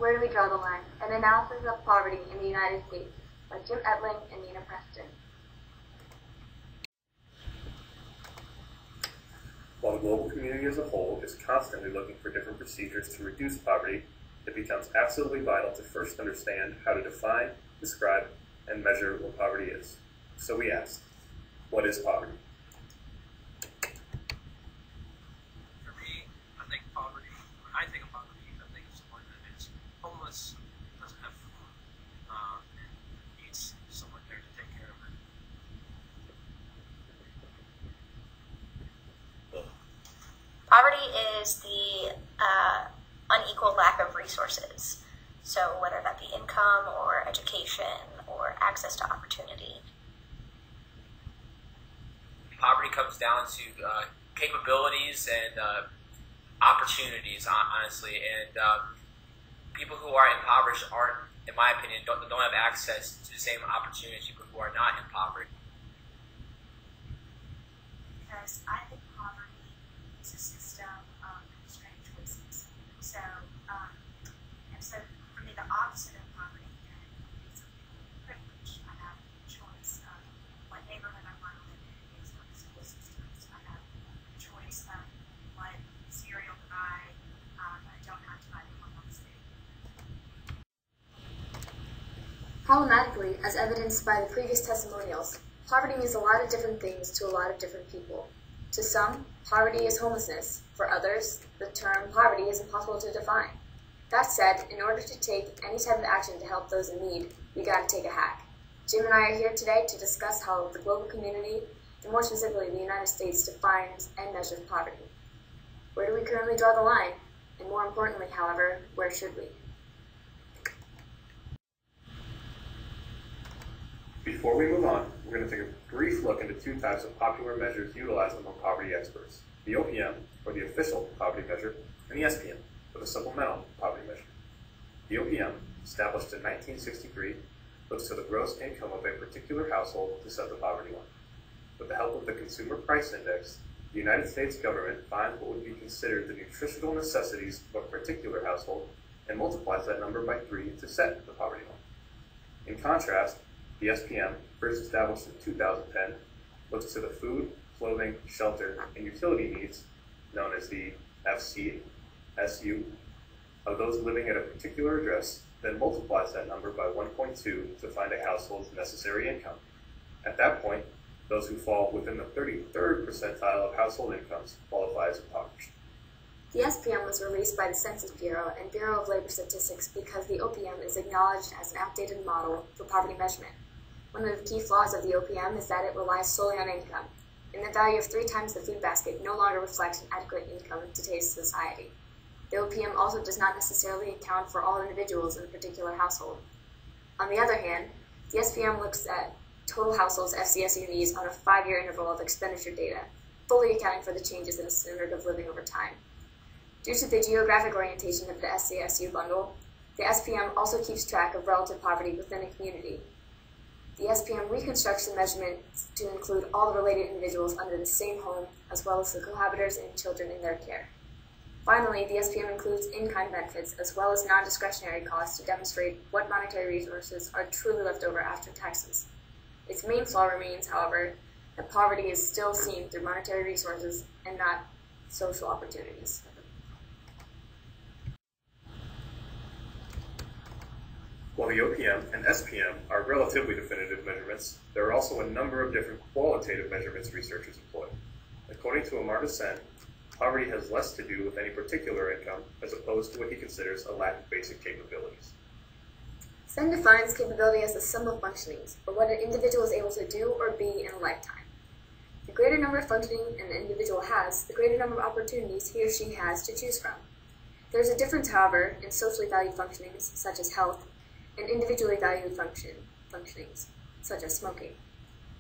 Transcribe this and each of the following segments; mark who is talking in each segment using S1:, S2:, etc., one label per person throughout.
S1: Where do we draw the line? An analysis of poverty in the United States by Jim Etling and Nina Preston.
S2: While the global community as a whole is constantly looking for different procedures to reduce poverty, it becomes absolutely vital to first understand how to define, describe, and measure what poverty is. So we asked, what is poverty?
S3: For me, I think poverty, when I think of poverty, I think of someone that is homeless, doesn't have food, and needs someone there to take care of it.
S4: Poverty is the unequal lack of resources. So whether that be income or education or access to opportunity.
S5: Poverty comes down to capabilities and opportunities, honestly. And people who are impoverished aren't, in my opinion, don't have access to the same opportunities people who are not impoverished.
S6: Because I think poverty is a system of constrained choices. So for me, the opposite of poverty is privilege. I have a choice of what neighborhood I want to live in based on the school systems. I have a choice of what cereal to buy. I don't have to buy the one on the state.
S1: Problematically, as evidenced by the previous testimonials, poverty means a lot of different things to a lot of different people. To some, poverty is homelessness. For others, the term poverty is impossible to define. That said, in order to take any type of action to help those in need, we gotta take a hack. Jim and I are here today to discuss how the global community, and more specifically the United States, defines and measures poverty. Where do we currently draw the line? And more importantly, however, where should we?
S2: Before we move on, we're going to take a brief look into two types of popular measures utilized among poverty experts: the OPM, or the official poverty measure, and the SPM, or the supplemental poverty measure. The OPM, established in 1963, looks to the gross income of a particular household to set the poverty line. With the help of the Consumer Price Index, the United States government finds what would be considered the nutritional necessities of a particular household and multiplies that number by 3 to set the poverty line. In contrast, the SPM, first established in 2010, looks to the food, clothing, shelter, and utility needs, known as the FCSU, of those living at a particular address, then multiplies that number by 1.2 to find a household's necessary income. At that point, those who fall within the 33rd percentile of household incomes qualify as impoverished.
S1: The SPM was released by the Census Bureau and Bureau of Labor Statistics because the OPM is acknowledged as an outdated model for poverty measurement. One of the key flaws of the OPM is that it relies solely on income, and the value of 3 times the food basket no longer reflects an adequate income in today's society. The OPM also does not necessarily account for all individuals in a particular household. On the other hand, the SPM looks at total households' FCSU needs on a 5-year interval of expenditure data, fully accounting for the changes in the standard of living over time. Due to the geographic orientation of the FCSU bundle, the SPM also keeps track of relative poverty within a community. The SPM reconstructs the measurement to include all the related individuals under the same home, as well as the cohabitors and children in their care. Finally, the SPM includes in-kind benefits as well as non-discretionary costs to demonstrate what monetary resources are truly left over after taxes. Its main flaw remains, however, that poverty is still seen through monetary resources and not social opportunities.
S2: While the OPM and SPM are relatively definitive measurements, there are also a number of different qualitative measurements researchers employ. According to Amar Sen, poverty has less to do with any particular income as opposed to what he considers a lack of basic capabilities.
S1: Sen defines capability as the sum of functionings, or what an individual is able to do or be in a lifetime. The greater number of functioning an individual has, the greater number of opportunities he or she has to choose from. There is a difference, however, in socially valued functionings, such as health, and individually valued functionings, such as smoking.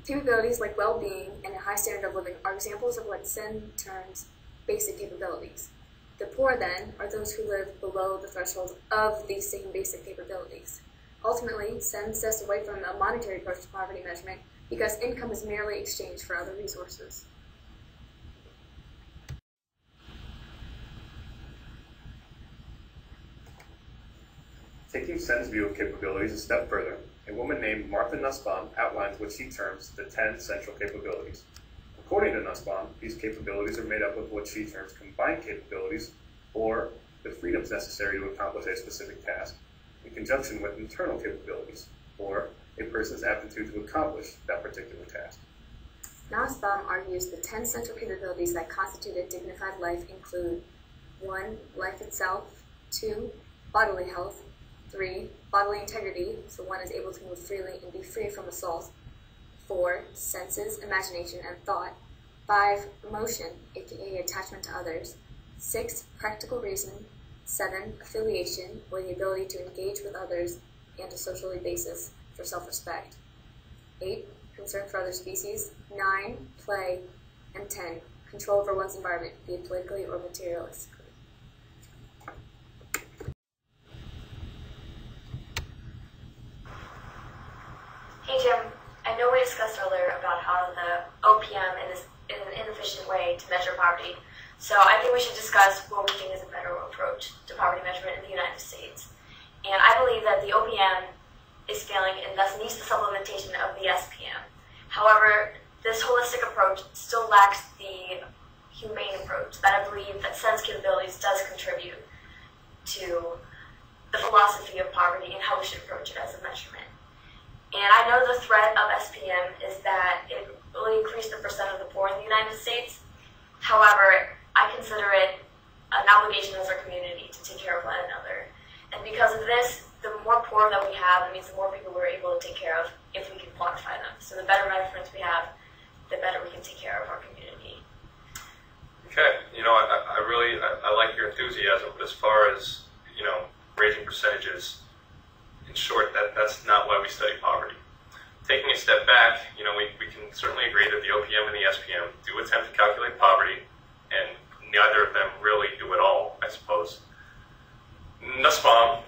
S1: Capabilities like well-being and a high standard of living are examples of what Sen terms basic capabilities. The poor, then, are those who live below the threshold of these same basic capabilities. Ultimately, Sen steps away from a monetary approach to poverty measurement because income is merely exchanged for other resources.
S2: Taking Sen's view of capabilities a step further, a woman named Martha Nussbaum outlines what she terms the 10 central capabilities. According to Nussbaum, these capabilities are made up of what she terms combined capabilities, or the freedoms necessary to accomplish a specific task, in conjunction with internal capabilities, or a person's aptitude to accomplish that particular task.
S1: Nussbaum argues the 10 central capabilities that constitute a dignified life include 1. Life itself, 2. Bodily health, 3. Bodily integrity, so one is able to move freely and be free from assault, 4. Senses, imagination, and thought, 5. Emotion, aka attachment to others, 6. Practical reason, 7. Affiliation, or the ability to engage with others and a socially basis for self-respect, 8. Concern for other species, 9. Play, and 10. Control over one's environment, be it politically or materialistically.
S7: Hey Jim, I know we discussed earlier about how the OPM is an inefficient way to measure poverty, so I think we should discuss what we think is a better approach to poverty measurement in the United States. And I believe that the OPM is failing and thus needs the supplementation of the SPM. However, this holistic approach still lacks the humane approach that I believe that Sense capabilities does contribute to the philosophy of poverty and how we should approach it as a measurement. And I know the threat of SPM is that it will increase the percent of the poor in the United States. However, I consider it an obligation as our community to take care of one another. And because of this, the more poor that we have, it means the more people we're able to take care of if we can quantify them. So the better measurements we have, the better we can take care of our community.
S8: Okay, I like your enthusiasm, but as far as, raising percentages, in short, that's not why we study poverty. Taking a step back, we can certainly agree that the OPM and the SPM do attempt to calculate poverty, and neither of them really do it all, I suppose. Nussbaum,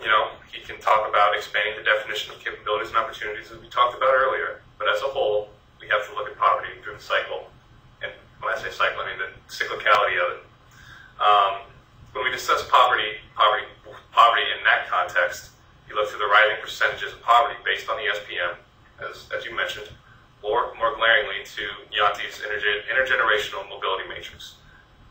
S8: he can talk about expanding the definition of capabilities and opportunities as we talked about earlier, but as a whole, we have to look at poverty through the cycle. And when I say cycle, I mean the cyclicality of it. When we discuss poverty in that context, you look to the rising percentages of poverty based on the SPM, as you mentioned, or more glaringly to Yancey's intergenerational mobility matrix.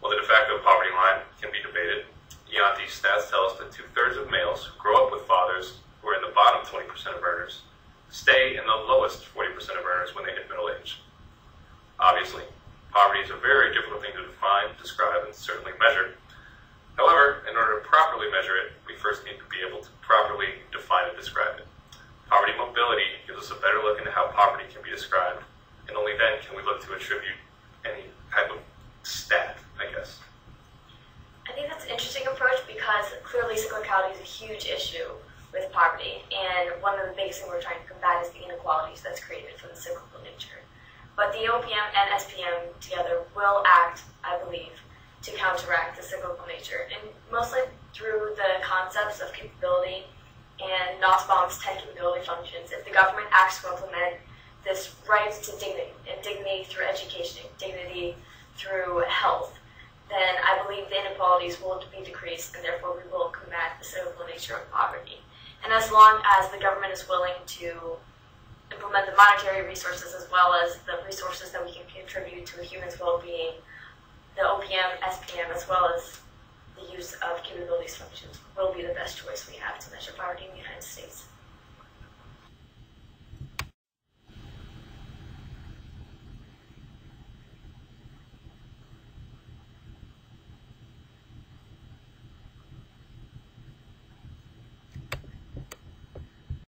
S8: While the de facto poverty line can be debated, Yancey's stats tell us that 2/3 of males who grow up with fathers who are in the bottom 20% of earners stay in the lowest 40% of earners when they hit middle age. Obviously, poverty is a very difficult thing to define, describe, and certainly measure. However, in order to properly measure it, we first need to be able to properly define and describe it. Poverty mobility gives us a better look into how poverty can be described, and only then can we look to attribute any type of stat, I guess.
S7: I think that's an interesting approach because clearly cyclicality is a huge issue with poverty, and one of the biggest things we're trying to combat is the inequalities that's created from the cyclical nature. But the OPM and SPM together will act, I believe, to counteract the cyclical nature, and mostly through the concepts of capability and Nussbaum's 10 capability functions. If the government acts to implement this right to dignity, and dignity through education, dignity through health, then I believe the inequalities will be decreased, and therefore we will combat the cyclical nature of poverty. And as long as the government is willing to implement the monetary resources as well as the resources that we can contribute to a human's well-being, the OPM, SPM, as well as the use of capabilities functions will be the best choice we have to measure poverty in the United States.